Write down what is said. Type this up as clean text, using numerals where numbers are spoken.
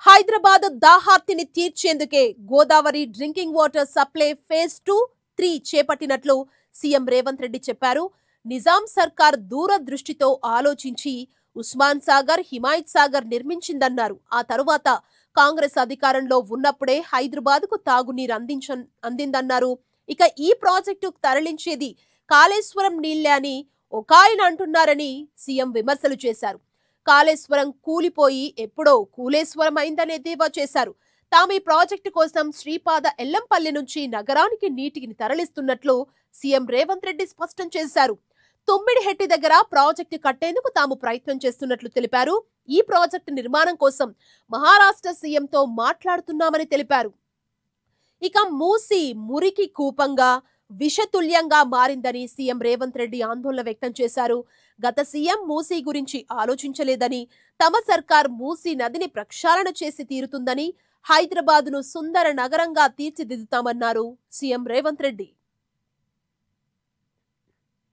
హైదరాబాద్ దాహార్తిని తీర్చేందుకే Godavari drinking water supply phase 2, 3 చేపట్టినట్లు సీఎం రేవంత్ రెడ్డి చెప్పారు. నిజాం సర్కార్ దూరదృష్టితో ఆలోచించి ఉస్మాన్ సాగర్, హిమాయత్ సాగర్ నిర్మించిందన్నారు. ఆ తరువాత కాంగ్రెస్ అధికారంలో ఉన్నప్పుడే హైదరాబాద్కు తాగునీరు అందిందన్నారు. ఇక ఈ ప్రాజెక్టు తరలించేది కాళేశ్వరం నీళ్లే అని ఒకాయన అంటున్నారని సీఎం విమర్శలు చేశారు. కాళేశ్వరం కూలిపోయి ఎప్పుడో కూలేశ్వరం అయిందనే దేవా చేశారు. తాము ఈ ప్రాజెక్టు కోసం శ్రీపాద ఎల్లంపల్లి నుంచి నగరానికి నీటిని తరలిస్తున్నట్లు సీఎం రేవంత్ రెడ్డి స్పష్టం చేశారు. తుమ్మిడిహెట్టి దగ్గర ప్రాజెక్టు కట్టేందుకు తాము ప్రయత్నం చేస్తున్నట్లు తెలిపారు. ఈ ప్రాజెక్టు నిర్మాణం కోసం మహారాష్ట్ర సీఎంతో మాట్లాడుతున్నామని తెలిపారు. ఇక మూసి మురికి కూపంగా విషతుల్యంగా మారిందని సీఎం రేవంత్ రెడ్డి ఆందోళన వ్యక్తం చేశారు. గత సీఎం మూసీ గురించి ఆలోచించలేదని, తమ సర్కార్ మూసీ నదిని ప్రక్షాళన చేసి తీరుతుందని, హైదరాబాద్ను సుందర నగరంగా తీర్చిదిద్దుతామన్నారు సీఎం రేవంత్ రెడ్డి.